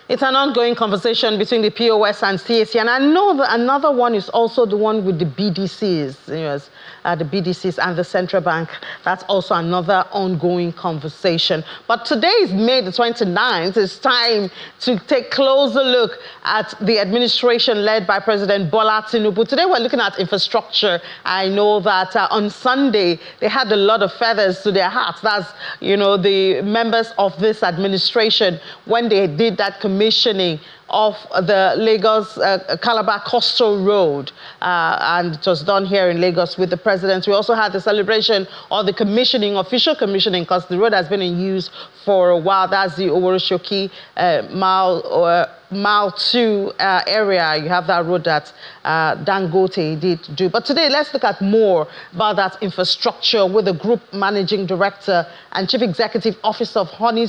It's an ongoing conversation between the POS and CAC, and I know that another one is also the one with the BDCs, yes, the BDCs and the central bank. That's also another ongoing conversation. But today is May the 29th. It's time to take a closer look at the administration led by President Bola Tinubu. Today we're looking at infrastructure. I know that on Sunday they had a lot of feathers to their hats. That's, the members of this administration when they did that commissioning of the Lagos-Calabar Coastal Road, and it was done here in Lagos with the president. We also had the celebration or the commissioning, official commissioning, because the road has been in use for a while. That's the Oworoshoki Mile 2 area. You have that road that Dangote did do. But today, let's look at more about that infrastructure with the Group Managing Director and Chief Executive Officer of Honey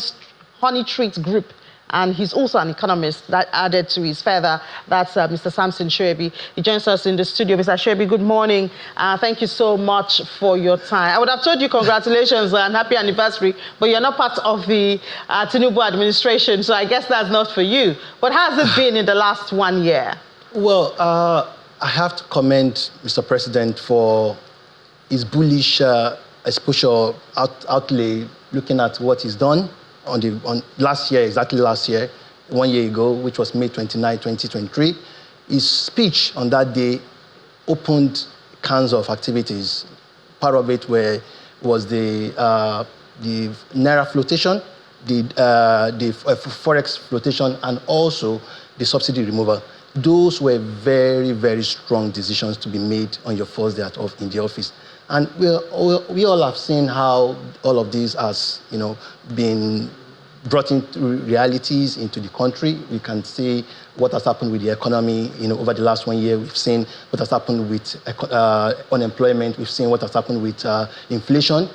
Treat Group. And he's also an economist that added to his feather. That's Mr. Samson Shoebi. He joins us in the studio. Mr. Shoebi, good morning. Thank you so much for your time. I would have told you congratulations and happy anniversary, but you're not part of the Tinubu administration, so I guess that's not for you. But how has it been in the last 1 year? Well, I have to commend Mr. President for his bullish exposure outlay, looking at what he's done. On last year, exactly last year, 1 year ago, which was May 29, 2023, his speech on that day opened cans of activities. Part of it was the Naira flotation, the Forex flotation, and also the subsidy removal. Those were very, very strong decisions to be made on your first day in the office. And we all have seen how all of these has, been brought into realities into the country. We can see what has happened with the economy, over the last 1 year. We've seen what has happened with unemployment. We've seen what has happened with inflation.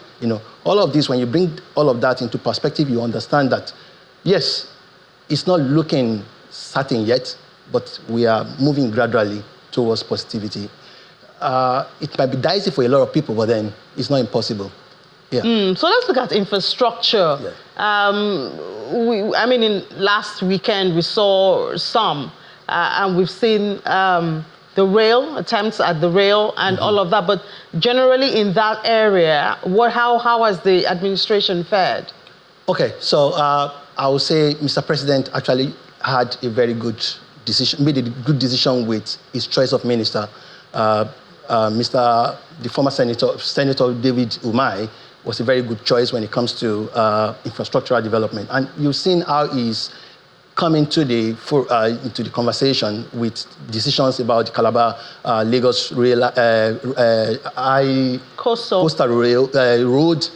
All of this, when you bring all of that into perspective, you understand that, yes, it's not looking certain yet, but we are moving gradually towards positivity. It might be dicey for a lot of people, but then it's not impossible. Yeah. So let's look at infrastructure. Yeah. In last weekend we saw some, and we've seen the rail, attempts at the rail and all of that. But generally in that area, how has the administration fared? Okay, so I would say Mr. President actually had a very good decision, made a good decision with his choice of minister. The former Senator David Umai was a very good choice when it comes to infrastructural development. And you've seen how he's come into the conversation with decisions about the Calabar Lagos Rail, Coastal Rail Road.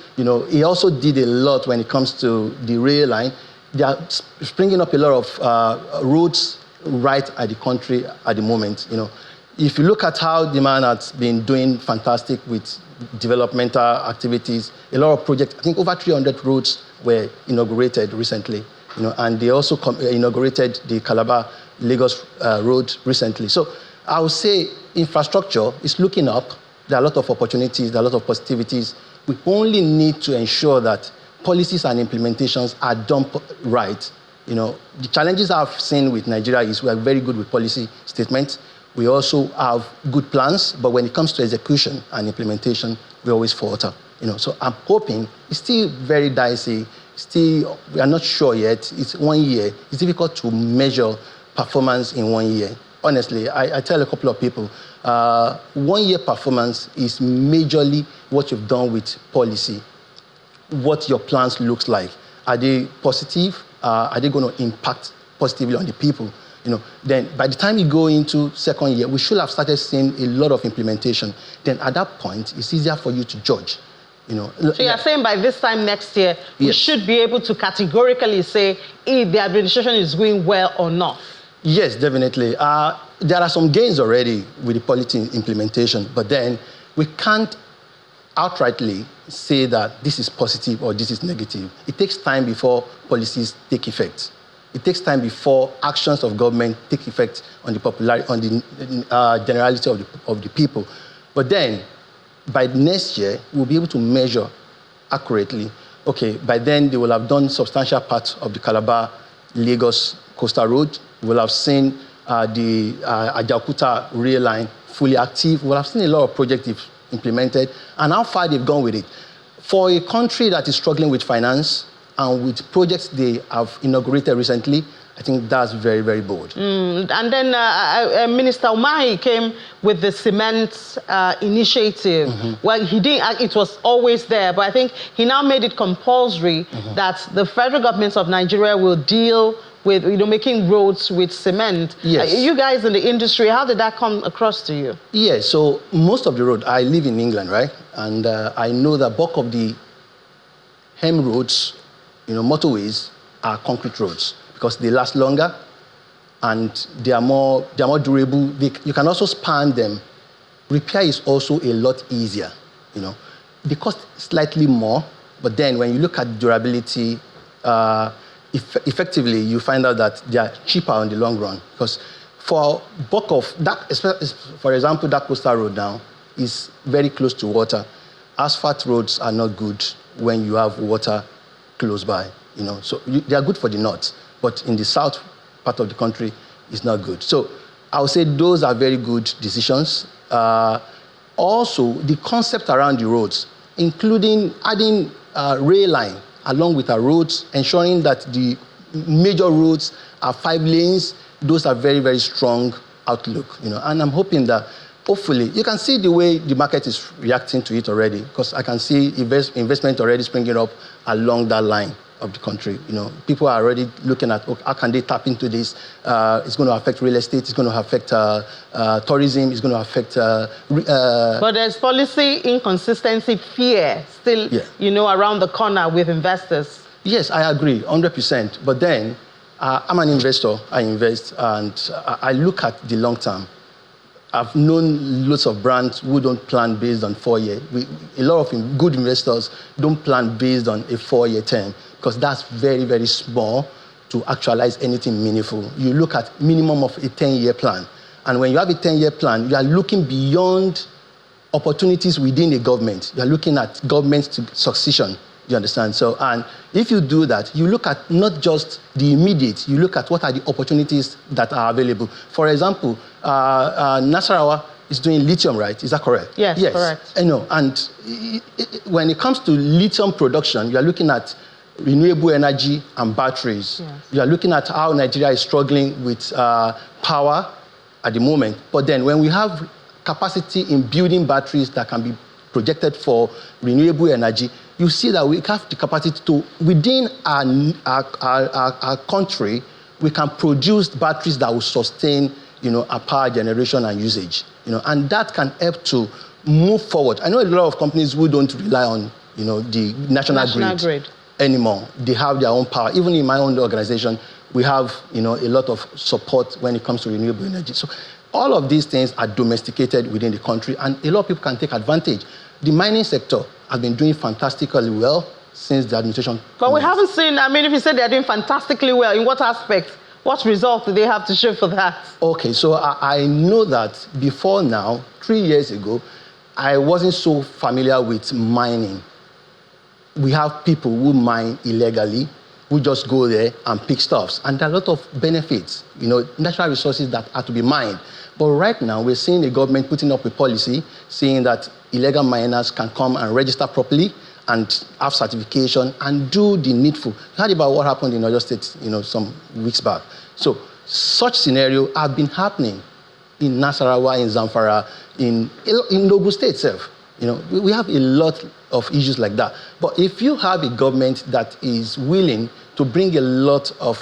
He also did a lot when it comes to the rail line. They are springing up a lot of roads right at the country at the moment. If you look at how the man has been doing fantastic with developmental activities, a lot of projects, I think over 300 roads were inaugurated recently, and they also inaugurated the Calabar-Lagos road recently. So I would say infrastructure is looking up. There are a lot of opportunities, there are a lot of positivities. We only need to ensure that policies and implementations are done right. The challenges I've seen with Nigeria is we are very good with policy statements. We also have good plans, but when it comes to execution and implementation, we always falter. So I'm hoping it's still very dicey. We are not sure yet. It's 1 year. It's difficult to measure performance in 1 year. Honestly, I tell a couple of people, 1 year performance is majorly what you've done with policy, what your plans looks like. Are they positive? Are they going to impact positively on the people? Then by the time you go into second year, we should have started seeing a lot of implementation. Then at that point, it's easier for you to judge. So you're saying by this time next year, we should be able to categorically say if the administration is going well or not? Yes, definitely. There are some gains already with the policy implementation, but then we can't outrightly say that this is positive or this is negative. It takes time before policies take effect. It takes time before actions of government take effect on the generality of the people. But then, by next year, we'll be able to measure accurately. Okay, by then they will have done substantial parts of the Calabar-Lagos Coastal Road. We'll have seen the Ajaokuta rail line fully active. We'll have seen a lot of projects implemented and how far they've gone with it. For a country that is struggling with finance and with projects they have inaugurated recently, I think that's very, very bold. And then Minister Umahi came with the cement initiative. Well, he didn't, it was always there, but I think he now made it compulsory that the federal government of Nigeria will deal with, making roads with cement. Yes. You guys in the industry, how did that come across to you? Yes, so most of the road, I live in England, right? And I know that bulk of the HEM roads, motorways, are concrete roads because they last longer and they are more durable. You can also span them. Repair is also a lot easier, They cost slightly more, but then when you look at durability, effectively, you find out that they are cheaper in the long run. Because for bulk of that, for example, that coastal road now is very close to water. Asphalt roads are not good when you have water close by, So they are good for the north, but in the south part of the country, it's not good. So I would say those are very good decisions. Also, the concept around the roads, including adding rail line along with our roads, ensuring that the major roads are 5 lanes. Those are very, very strong outlook, And I'm hoping that hopefully you can see the way the market is reacting to it already, because I can see investment already springing up along that line of the country. People are already looking at how can they tap into this. It's going to affect real estate. It's going to affect tourism. It's going to affect. But there's policy inconsistency, fear still, around the corner with investors. Yes, I agree, 100%. But then I'm an investor. I invest and I look at the long term. I've known lots of brands who don't plan based on 4 years. A lot of good investors don't plan based on a 4-year term because that's very, very small to actualize anything meaningful. You look at minimum of a 10-year plan. And when you have a 10-year plan, you are looking beyond opportunities within the government. You are looking at government succession. You understand? So, and if you do that, you look at not just the immediate, you look at what are the opportunities that are available. For example, Nasarawa is doing lithium, right? Is that correct? Yes, correct. And when it comes to lithium production, you are looking at renewable energy and batteries. Yes. You are looking at how Nigeria is struggling with power at the moment. But then when we have capacity in building batteries that can be projected for renewable energy, you see that we have the capacity to, within our country, we can produce batteries that will sustain, our power generation and usage, and that can help to move forward. I know a lot of companies who don't rely on, the national grid anymore. They have their own power. Even in my own organization, we have, a lot of support when it comes to renewable energy. So all of these things are domesticated within the country, and a lot of people can take advantage. The mining sector has been doing fantastically well since the administration. But we haven't seen, if you said they're doing fantastically well, in what aspect? What result do they have to show for that? Okay, so I know that before now, 3 years ago, I wasn't so familiar with mining. We have people who mine illegally, who just go there and pick stuffs. And there are a lot of benefits, natural resources that are to be mined. But right now, we're seeing the government putting up a policy saying that illegal miners can come and register properly and have certification and do the needful. You heard about what happened in Oyo State, some weeks back. So such scenario have been happening in Nasarawa, in Zamfara, in Ogun State itself. We have a lot of issues like that. But if you have a government that is willing to bring a lot of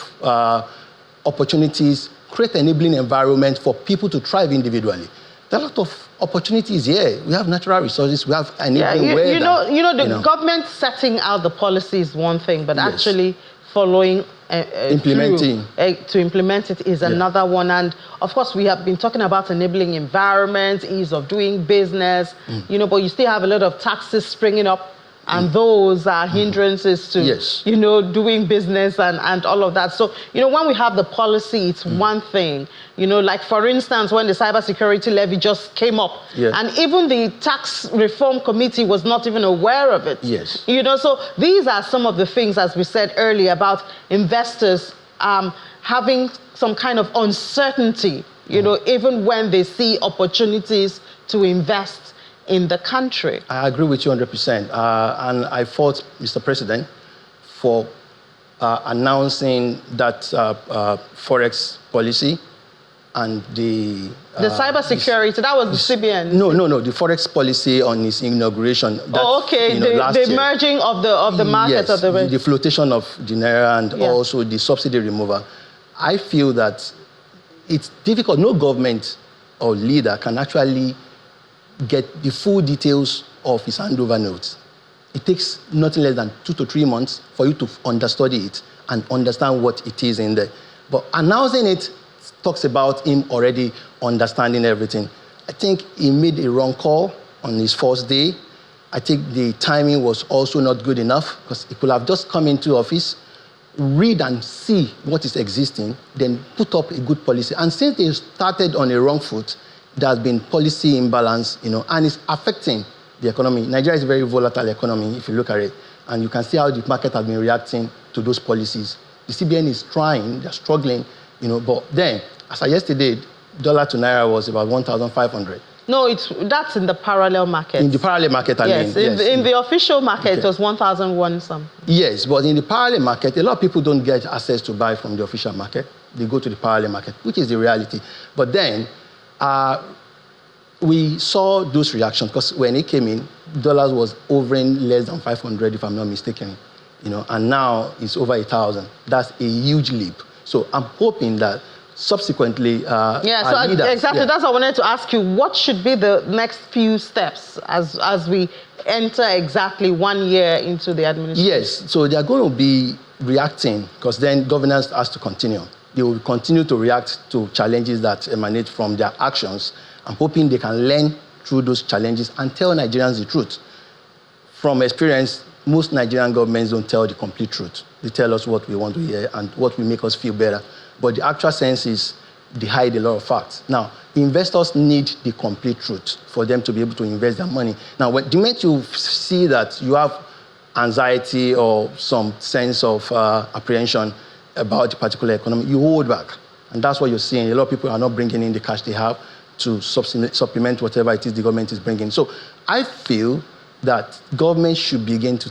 opportunities, create an enabling environment for people to thrive individually, there are a lot of opportunities here. We have natural resources. We have enabling weather. The government setting out the policy is one thing, but actually following implementing to implement it is another one. And of course, we have been talking about enabling environment, ease of doing business, but you still have a lot of taxes springing up, and those are hindrances to doing business and all of that. So when we have the policy, it's one thing. Like for instance, when the cybersecurity levy just came up, and even the tax reform committee was not even aware of it. Yes. So these are some of the things, as we said earlier, about investors having some kind of uncertainty, you know, even when they see opportunities to invest in the country. I agree with you 100%. And I fault Mr. President for announcing that forex policy and the cybersecurity, that was the CBN. No, the forex policy on his inauguration. That, okay, you know, the merging of the market, yes, of the flotation of the naira and also the subsidy removal. I feel that it's difficult. No government or leader can actually get the full details of his handover notes. It takes nothing less than 2 to 3 months for you to understudy it and understand what it is in there. But announcing it talks about him already understanding everything. I think he made a wrong call on his first day. I think the timing was also not good enough because he could have just come into office, read and see what is existing, then put up a good policy. And since they started on a wrong foot, there has been policy imbalance, you know, and it's affecting the economy. Nigeria is a very volatile economy, if you look at it, and you can see how the market has been reacting to those policies. The CBN is trying, they're struggling, you know, but then, as of yesterday, dollar to naira was about 1,500. No, that's in the parallel market. In the parallel market, I mean. Yes, in the official market, it was 1,001 something. Yes, but in the parallel market, a lot of people don't get access to buy from the official market. They go to the parallel market, which is the reality. But then, we saw those reactions because when it came in, dollars was hovering less than 500, if I'm not mistaken, you know, and now it's over 1,000. That's a huge leap. So I'm hoping that subsequently, exactly. That's what I wanted to ask you. What should be the next few steps as we enter exactly 1 year into the administration? Yes, so they are going to be reacting because then governance has to continue. They will continue to react to challenges that emanate from their actions. I'm hoping they can learn through those challenges and tell Nigerians the truth. From experience, most Nigerian governments don't tell the complete truth. They tell us what we want to hear and what will make us feel better. But the actual sense is they hide a lot of facts. Now, investors need the complete truth for them to be able to invest their money. Now, the minute you see that you have anxiety or some sense of apprehension about the particular economy, you hold back. And that's what you're seeing. A lot of people are not bringing in the cash they have to supplement whatever it is the government is bringing. So I feel that government should begin to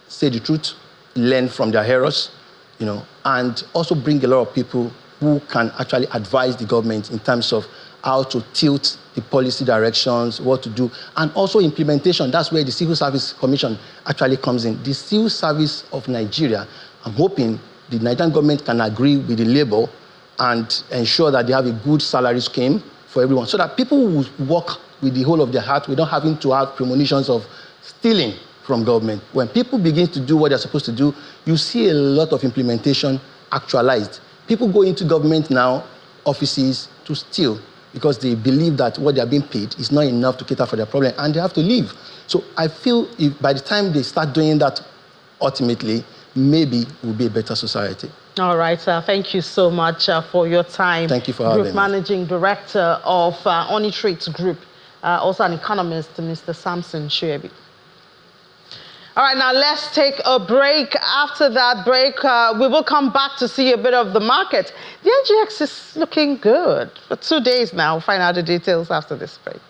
say the truth, learn from their errors, you know, and also bring a lot of people who can actually advise the government in terms of how to tilt the policy directions, what to do, and also implementation. That's where the Civil Service Commission actually comes in. The Civil Service of Nigeria, I'm hoping the Nigerian government can agree with the labor and ensure that they have a good salary scheme for everyone, so that people will work with the whole of their heart without having to have premonitions of stealing from government. When people begin to do what they're supposed to do, you see a lot of implementation actualized. People go into government now, offices, to steal because they believe that what they're being paid is not enough to cater for their problem, and they have to leave. So I feel if by the time they start doing that, ultimately, maybe we'll be a better society. All right, thank you so much for your time. Thank you for having me. Group Managing Director of Onitrades Group, also an economist, Mr. Samson Shuebi. All right, now let's take a break. After that break, we will come back to see a bit of the market. The NGX is looking good for 2 days now. We'll find out the details after this break.